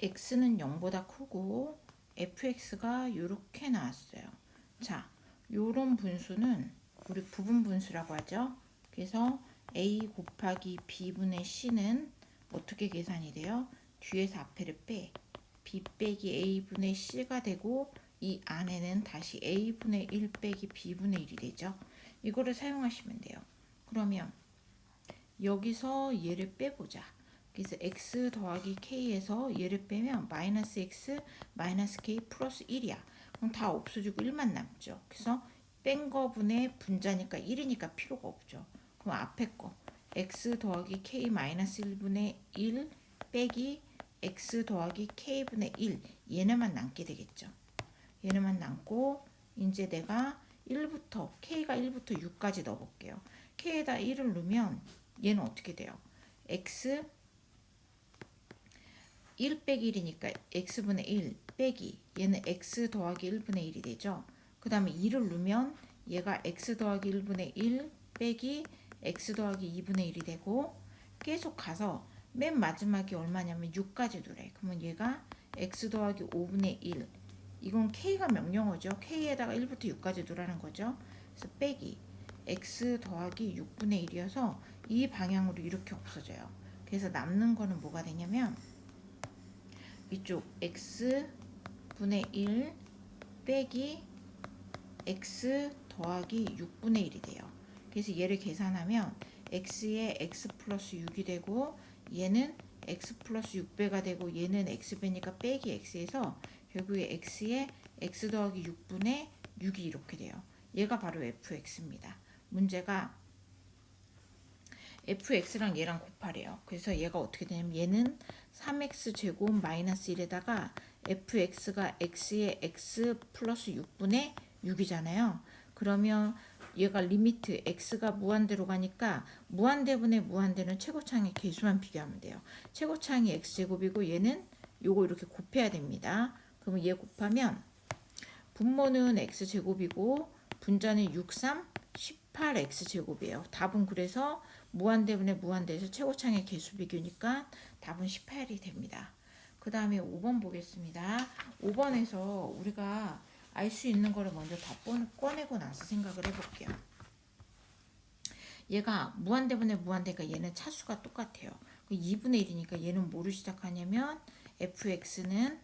x는 0보다 크고 fx가 이렇게 나왔어요. 자, 요런 분수는 우리 부분 분수라고 하죠. 그래서 a 곱하기 b분의 c는 어떻게 계산이 돼요? 뒤에서 앞에를 빼 b 빼기 a분의 c가 되고 이 안에는 다시 a분의 1 빼기 b분의 1이 되죠. 이거를 사용하시면 돼요. 그러면 여기서 얘를 빼보자. 그래서 x 더하기 k에서 얘를 빼면 마이너스 x 마이너스 k 플러스 1이야. 그럼 다 없어지고 1만 남죠. 그래서 뺀 거분의 분자니까 1이니까 필요가 없죠. 그럼 앞에 거 x 더하기 k 마이너스 1분의 1 빼기 x 더하기 k분의 1 얘네만 남게 되겠죠. 얘네만 남고 이제 내가 1부터 k가 1부터 6까지 넣어볼게요. k에다 1을 넣으면 얘는 어떻게 돼요? x 1 빼기 1이니까 x분의 1 빼기 얘는 x 더하기 1분의 1이 되죠. 그 다음에 2를 넣으면 얘가 x 더하기 1분의 1 빼기 x 더하기 2분의 1이 되고 계속 가서 맨 마지막이 얼마냐면 6까지 두래. 그러면 얘가 x 더하기 5분의 1 이건 k가 명령어죠. k에다가 1부터 6까지 두라는 거죠. 그래서 빼기 x 더하기 6분의 1이어서 이 방향으로 이렇게 없어져요. 그래서 남는 거는 뭐가 되냐면 이쪽 x분의 1 빼기 x 더하기 6분의 1이 돼요. 그래서 얘를 계산하면 x에 x 플러스 6이 되고 얘는 x 플러스 6배가 되고 얘는 x배니까 빼기 x에서 결국에 x에 x 더하기 6분의 6이 이렇게 돼요. 얘가 바로 fx입니다. 문제가 fx랑 얘랑 곱하래요. 그래서 얘가 어떻게 되냐면 얘는 3x 제곱 마이너스 1에다가 fx가 x에 x 플러스 6분의 6이잖아요. 그러면 얘가 리미트 x가 무한대로 가니까 무한대분의 무한대는 최고차항의 개수만 비교하면 돼요. 최고차항이 x제곱이고 얘는 요거 이렇게 곱해야 됩니다. 그러면 얘 곱하면 분모는 x제곱이고 분자는 6, 3, 18x제곱이에요. 답은 그래서 무한대분의 무한대에서 최고차항의 개수 비교니까 답은 18이 됩니다. 그 다음에 5번 보겠습니다. 5번에서 우리가 알 수 있는 거를 먼저 다 꺼내고 나서 생각을 해볼게요. 얘가 무한대분의 무한대니까 얘는 차수가 똑같아요. 2분의 1이니까 얘는 뭐로 시작하냐면 fx는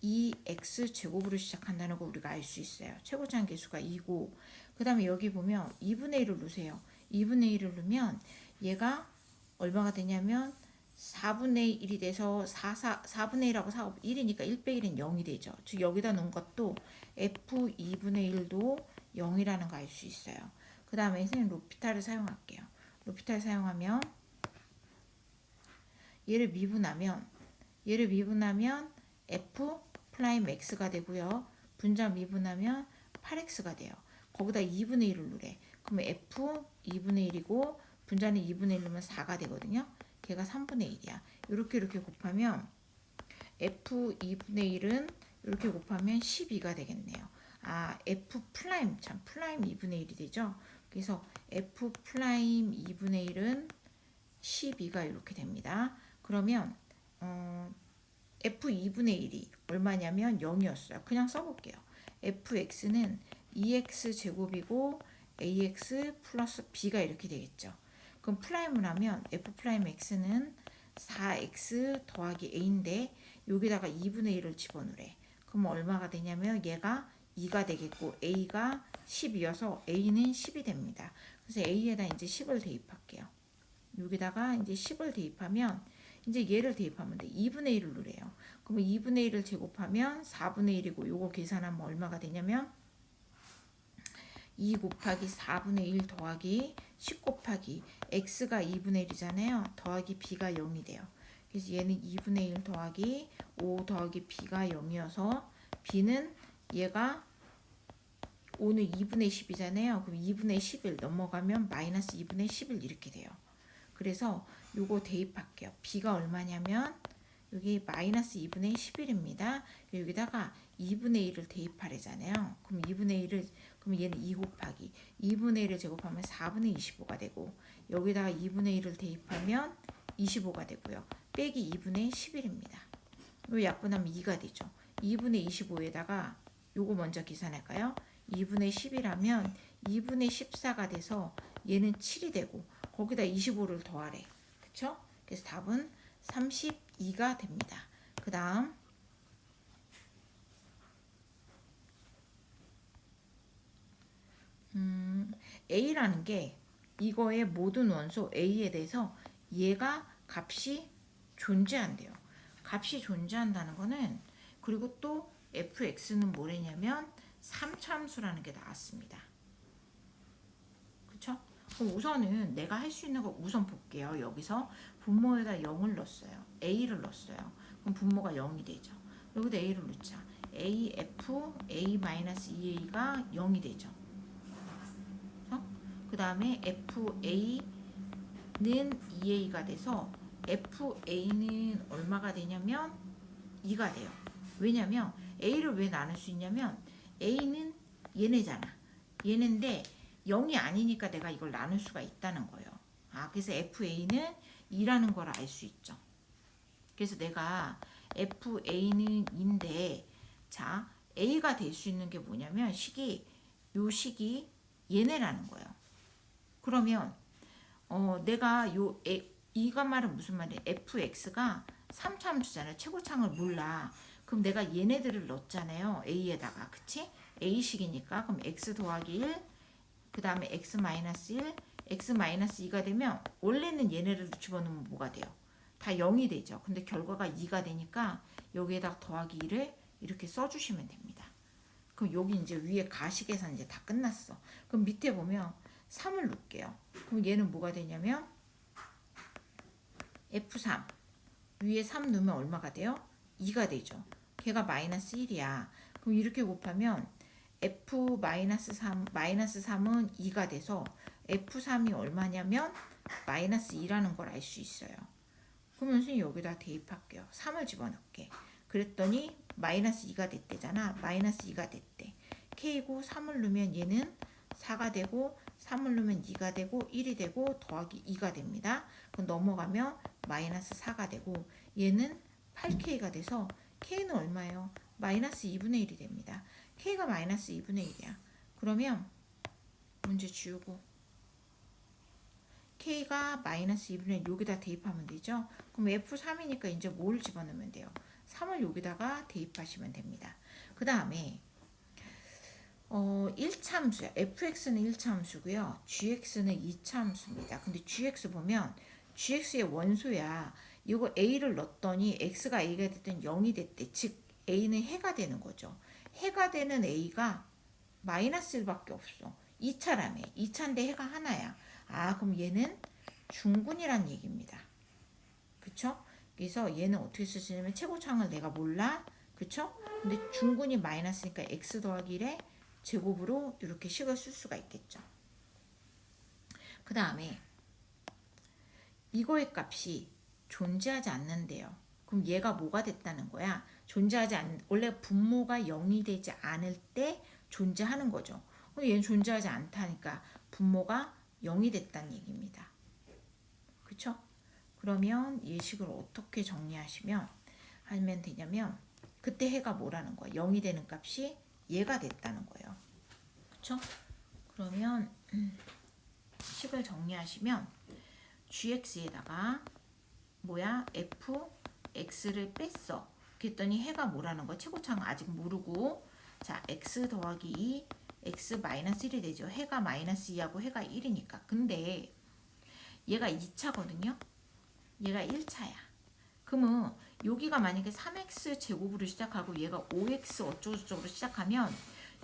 2x 제곱으로 시작한다는 걸 우리가 알 수 있어요. 최고차항 개수가 2고 그 다음에 여기 보면 2분의 1을 넣으세요. 2분의 1을 넣으면 얘가 얼마가 되냐면 4분의 1이 돼서 4분의 1하고 4, 1이니까 1 빼기 1은 0이 되죠. 즉 여기다 넣은 것도 f2분의 1도 0이라는 거 알 수 있어요. 그 다음에 선생님 로피탈을 사용할게요. 로피탈 사용하면 얘를 미분하면 f 프라임 x가 되고요. 분자 미분하면 8x가 돼요. 거기다 2분의 1을 넣으래. 그러면 f 2분의 1이고 분자는 2분의 1 넣으면 4가 되거든요. 걔가 3분의 1이야. 이렇게 곱하면 f 2분의 1은 이렇게 곱하면 12가 되겠네요. 아, f 프라임 참 프라임 2분의 1이 되죠. 그래서 f 프라임 2분의 1은 12가 이렇게 됩니다. 그러면 f 2분의 1이 얼마냐면 0이었어요. 그냥 써볼게요. fx는 2x 제곱이고 ax 플러스 b가 이렇게 되겠죠. 그럼 프라임을 하면 f 프라임 x는 4x 더하기 a인데 여기다가 2분의 1을 집어넣으래. 그럼 얼마가 되냐면 얘가 2가 되겠고 a가 10이어서 a는 10이 됩니다. 그래서 a에다 이제 10을 대입할게요. 여기다가 이제 10을 대입하면 이제 얘를 대입하면 돼. 2분의 1을 넣으래요. 그러면 2분의 1을 제곱하면 4분의 1이고 요거 계산하면 얼마가 되냐면 2 곱하기 4분의 1 더하기 10 곱하기 x가 2분의 1이잖아요. 더하기 b가 0이 돼요. 그래서 얘는 2분의 1 더하기 5 더하기 b가 0이어서 b는 얘가 5는 2분의 10이잖아요. 그럼 2분의 11 넘어가면 마이너스 2분의 11 이렇게 돼요. 그래서 요거 대입할게요. b가 얼마냐면 여기 마이너스 2분의 11입니다. 여기다가 2분의 1을 대입하래잖아요. 그럼 2분의 1을 그럼 얘는 2 곱하기 2분의 1을 제곱하면 4분의 25가 되고 여기다가 2분의 1을 대입하면 25가 되고요. 빼기 2분의 11입니다. 요 약분하면 2가 되죠. 2분의 25에다가 요거 먼저 계산할까요? 2분의 10이라면 2분의 14가 돼서 얘는 7이 되고 거기다 25를 더하래. 그쵸? 그래서 답은 32가 됩니다. 그 다음 A라는 게 이거의 모든 원소 A에 대해서 얘가 값이 존재한대요. 값이 존재한다는 거는 그리고 또 fx는 뭐랬냐면 3차함수라는 게 나왔습니다. 그쵸? 그럼 우선은 내가 할 수 있는 거 우선 볼게요. 여기서 분모에다 0을 넣었어요. A를 넣었어요. 그럼 분모가 0이 되죠. 여기다 A를 넣자. AF, A-2A가 0이 되죠. 그 다음에 FA는 2A가 돼서 FA는 얼마가 되냐면 2가 돼요. 왜냐면 A를 왜 나눌 수 있냐면 A는 얘네잖아. 얘네인데 0이 아니니까 내가 이걸 나눌 수가 있다는 거예요. 그래서 FA는 2라는 걸 알 수 있죠. 그래서 내가 FA는 2인데 자 A가 될 수 있는 게 뭐냐면 요 식이 얘네라는 거예요. 그러면 내가 이가 말은 무슨 말이야? fx가 3차함수잖아요. 최고창을 몰라. 그럼 내가 얘네들을 넣었잖아요. a에다가. 그치? a식이니까 그럼 x 더하기 1, 그 다음에 x-1, x-2가 되면 원래는 얘네를 집어넣으면 뭐가 돼요? 다 0이 되죠. 근데 결과가 2가 되니까 여기에다 더하기 1을 이렇게 써주시면 됩니다. 그럼 여기 이제 위에 가식에서 이제 다 끝났어. 그럼 밑에 보면 3을 놓을게요. 그럼 얘는 뭐가 되냐면 F3 위에 3 넣으면 얼마가 돼요? 2가 되죠. 걔가 마이너스 1이야. 그럼 이렇게 곱하면 F-3, 마이너스 3은 2가 돼서 F3이 얼마냐면 마이너스 2라는 걸 알 수 있어요. 그러면 선생님 여기다 대입할게요. 3을 집어넣을게. 그랬더니 마이너스 2가 됐대잖아. 마이너스 2가 됐대. K고 3을 넣으면 얘는 4가 되고 3을 넣으면 2가 되고 1이 되고 더하기 2가 됩니다. 그럼 넘어가면 마이너스 4가 되고 얘는 8K가 돼서 K는 얼마예요? 마이너스 2분의 1이 됩니다. K가 마이너스 2분의 1이야. 그러면 문제 지우고 K가 마이너스 2분의 1 여기다 대입하면 되죠. 그럼 F3이니까 이제 뭘 집어넣으면 돼요? 3을 여기다가 대입하시면 됩니다. 그 다음에 1차함수야. fx는 1차함수고요. gx는 2차함수입니다. 근데 gx 보면 gx의 원소야. 이거 a를 넣었더니 x가 a가 됐든 0이 됐대. 즉 a는 해가 되는 거죠. 해가 되는 a가 마이너스 1밖에 없어. 2차라며. 2차인데 해가 하나야. 그럼 얘는 중군이란 얘기입니다. 그쵸? 그래서 얘는 어떻게 쓸 수 있냐면 최고창을 내가 몰라. 그쵸? 근데 중군이 마이너스니까 x 더하기 1에 제곱으로 이렇게 식을 쓸 수가 있겠죠. 그 다음에 이거의 값이 존재하지 않는데요. 그럼 얘가 뭐가 됐다는 거야? 원래 분모가 0이 되지 않을 때 존재하는 거죠. 얘는 존재하지 않다니까 분모가 0이 됐다는 얘기입니다. 그쵸? 그러면 예식을 어떻게 정리하면 되냐면 그때 해가 뭐라는 거야? 0이 되는 값이 얘가 됐다는 거예요. 그쵸? 그러면 식을 정리하시면 gx에다가 fx를 뺐어. 그랬더니 해가 뭐라는 거야? 최고차는 아직 모르고 자 x 더하기 2 x 마이너스 1이 되죠. 해가 마이너스 2하고 해가 1이니까. 근데 얘가 2차거든요. 얘가 1차야. 그러면 여기가 만약에 3x 제곱으로 시작하고 얘가 5x 어쩌고저쩌고로 시작하면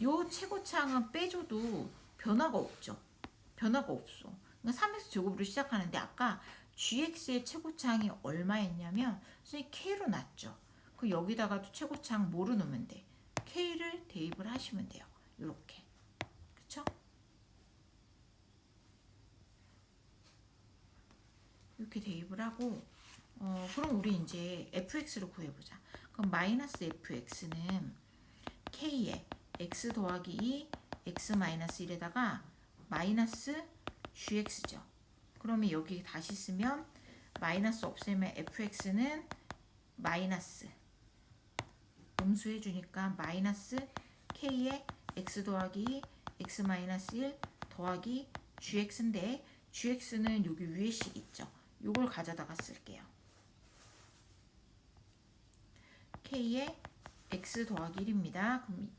요 최고차항은 빼줘도 변화가 없죠. 변화가 없어. 그러니까 3x 제곱으로 시작하는데 아까 gx의 최고차항이 얼마였냐면 선생님 k로 났죠. 그 여기다가도 최고차항 뭐로 넣으면 돼? k를 대입을 하시면 돼요. 이렇게. 그쵸? 이렇게 대입을 하고 그럼 우리 이제 fx를 구해보자. 그럼 마이너스 fx는 k에 x 더하기 2 x 마이너스 1에다가 마이너스 gx죠. 그러면 여기 다시 쓰면 마이너스 없애면 fx는 마이너스 정수 해주니까 마이너스 k에 x 더하기 x 마이너스 1 더하기 gx인데 gx는 여기 위에 식 있죠. 요걸 가져다가 쓸게요. k에 x 더하기 1입니다. 그럼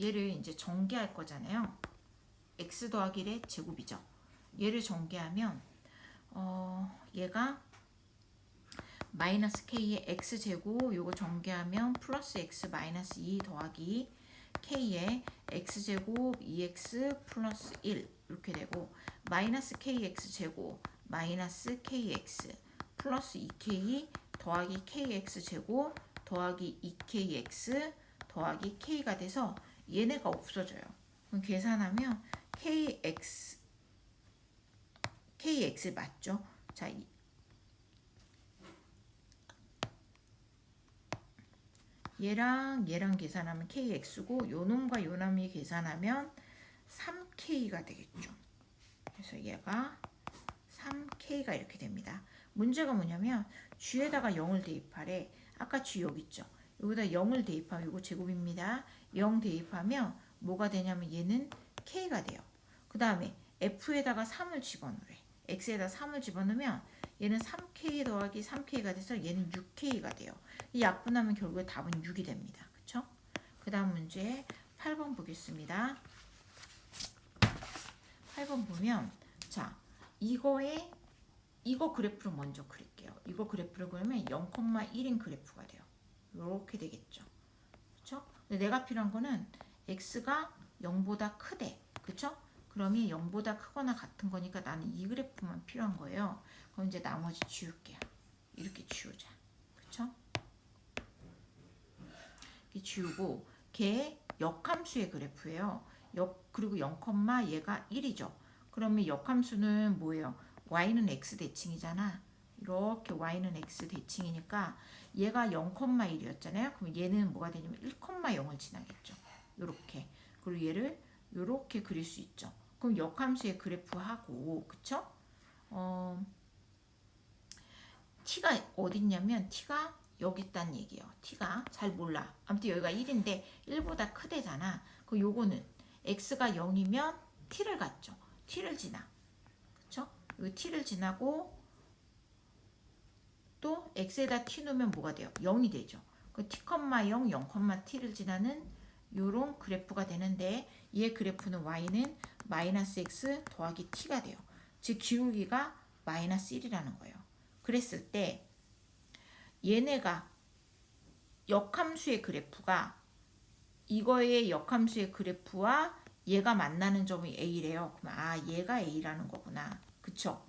얘를 이제 전개할 거잖아요. x 더하기 1의 제곱이죠. 얘를 전개하면 얘가 마이너스 k의 x제곱 요거 전개하면 플러스 x 마이너스 2 더하기 k의 x제곱 2x 플러스 1 이렇게 되고 마이너스 kx제곱 마이너스 kx 플러스 2k 더하기 kx제곱 더하기 2kx 더하기 k가 돼서 얘네가 없어져요. 그럼 계산하면 kx 맞죠? 자, 얘랑 계산하면 kx고 요 놈과 요 놈이 계산하면 3k가 되겠죠. 그래서 얘가 3k가 이렇게 됩니다. 문제가 뭐냐면 g에다가 0을 대입하래. 아까 g 여기 있죠. 여기다 0을 대입하면 이거 제곱입니다. 0 대입하면 뭐가 되냐면 얘는 k가 돼요. 그 다음에 f에다가 3을 집어넣으래. x에다 3을 집어넣으면 얘는 3k 더하기 3k가 돼서 얘는 6k가 돼요. 이 약분하면 결국에 답은 6이 됩니다. 그쵸? 그 다음 문제 8번 보겠습니다. 8번 보면 자 이거 그래프를 먼저 그릴게요. 이거 그래프를 그리면 0,1인 그래프가 돼요. 이렇게 되겠죠. 그쵸? 근데 내가 필요한 거는 x가 0보다 크대. 그쵸? 그러면 0보다 크거나 같은 거니까 나는 이 그래프만 필요한 거예요. 그럼 이제 나머지 지울게요. 이렇게 지우자. 그쵸? 이렇게 지우고 걔 역함수의 그래프예요. 그리고 0, 얘가 1이죠. 그러면 역함수는 뭐예요? y는 x 대칭이잖아. 이렇게 y는 x 대칭이니까 얘가 0,1이었잖아요. 그럼 얘는 뭐가 되냐면 1,0을 지나겠죠. 이렇게. 그리고 얘를 이렇게 그릴 수 있죠. 그럼 역함수의 그래프하고 그쵸? t가 어딨냐면 t가 여기 있다는 얘기예요. t가 잘 몰라. 아무튼 여기가 1인데 1보다 크대잖아. 그럼 요거는 x가 0이면 t를 갔죠. t를 지나. 그쵸? 이 t를 지나고 또 x에다 t 넣으면 뭐가 돼요? 0이 되죠. 그 t, 0, 0, t를 지나는 요런 그래프가 되는데 얘 그래프는 y는 마이너스 x 더하기 t가 돼요. 즉 기울기가 마이너스 1이라는 거예요. 그랬을 때 얘네가 역함수의 그래프가 이거의 역함수의 그래프와 얘가 만나는 점이 a래요. 그럼 얘가 a라는 거구나. 그쵸?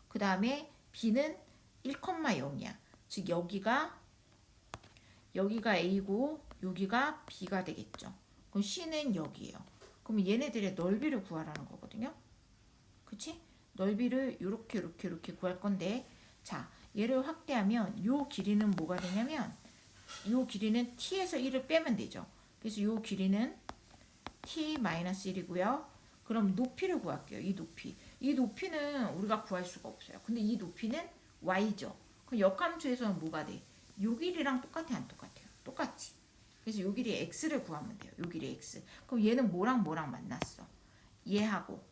그 다음에 b는 1,0이야. 즉 여기가 a고 여기가 b가 되겠죠. 그럼 c는 여기예요. 그럼 얘네들의 넓이를 구하라는 거거든요. 그치? 넓이를 이렇게 구할 건데 자 얘를 확대하면 요 길이는 뭐가 되냐면 요 길이는 t에서 1을 빼면 되죠. 그래서 요 길이는 t-1이고요. 그럼 높이를 구할게요. 이 높이는 우리가 구할 수가 없어요. 근데 이 높이는 y죠. 그럼 역함수에서는 뭐가 돼? 요 길이랑 똑같아 안 똑같아요? 똑같지. 그래서 요 길이 x를 구하면 돼요. 요 길이 x. 그럼 얘는 뭐랑 만났어? 얘하고.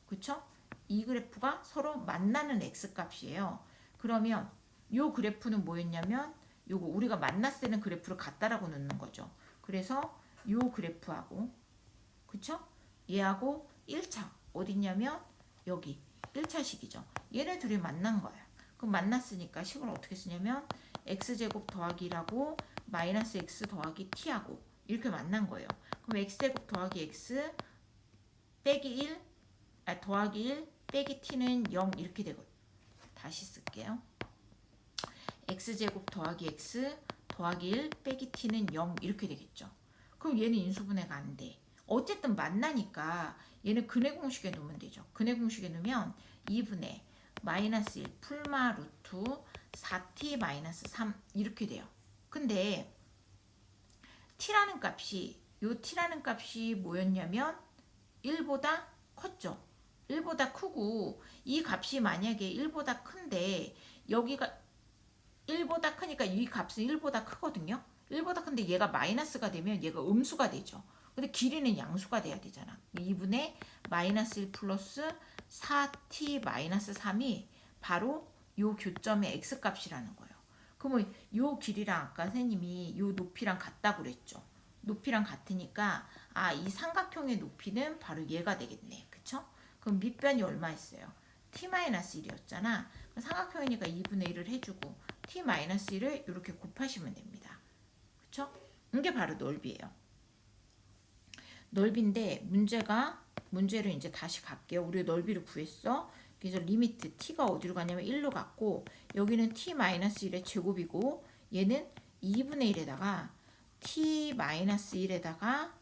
그쵸? 이 그래프가 서로 만나는 x 값이에요. 그러면 요 그래프는 뭐였냐면 요거 우리가 만났을 때는 그래프를 같다라고 넣는 거죠. 그래서 요 그래프하고 그쵸? 얘하고 1차 어딨냐면 여기 1차식이죠. 얘네 둘이 만난 거야. 그럼 만났으니까 식을 어떻게 쓰냐면 x제곱 더하기 1하고 마이너스 x 더하기 t하고 이렇게 만난 거예요. 그럼 x제곱 더하기 x 빼기 1 더하기 1 빼기 t는 0 이렇게 되거든요. 다시 쓸게요. x제곱 더하기 x 더하기 1 빼기 t는 0 이렇게 되겠죠. 그럼 얘는 인수분해가 안 돼. 어쨌든 만나니까 얘는 근해 공식에 놓으면 되죠. 근해 공식에 놓으면 2분의 마이너스 1 풀마 루트 4t 마이너스 3 이렇게 돼요. 근데 t라는 값이 뭐였냐면 1보다 컸죠. 1보다 크고 이 값이 만약에 1보다 큰데 여기가 1보다 크니까 이 값은 1보다 크거든요. 1보다 큰데 얘가 마이너스가 되면 얘가 음수가 되죠. 근데 길이는 양수가 돼야 되잖아. 2분의 마이너스 1 플러스 4t 마이너스 3이 바로 요 교점의 x값이라는 거예요. 그러면 요 길이랑 아까 선생님이 요 높이랑 같다고 그랬죠. 높이랑 같으니까 이 삼각형의 높이는 바로 얘가 되겠네. 그쵸? 그럼 밑변이 얼마였어요? t-1이었잖아. 삼각형이니까 2분의 1을 해주고 t-1을 이렇게 곱하시면 됩니다. 그쵸? 이게 바로 넓이에요. 넓이인데 문제를 이제 다시 갈게요. 우리 넓이를 구했어. 그래서 리미트 t가 어디로 가냐면 1로 갔고 여기는 t-1의 제곱이고 얘는 2분의 1에다가 t-1에다가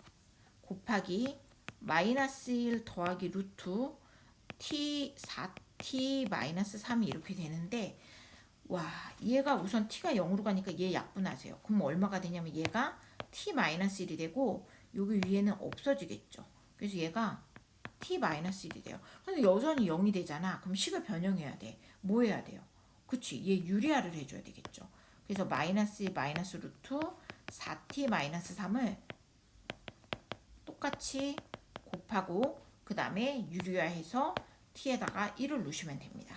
곱하기 마이너스 1 더하기 루트 t 4t-3이 이렇게 되는데 와 얘가 우선 t가 0으로 가니까 얘 약분하세요. 그럼 얼마가 되냐면 얘가 t-1이 되고 여기 위에는 없어지겠죠. 그래서 얘가 t-1이 돼요. 근데 여전히 0이 되잖아. 그럼 식을 변형해야 돼. 뭐 해야 돼요? 그치 얘 유리화를 해줘야 되겠죠. 그래서 마이너스 루트 4t-3을 똑같이 곱하고 그 다음에 유리화해서 t에다가 1을 넣으시면 됩니다.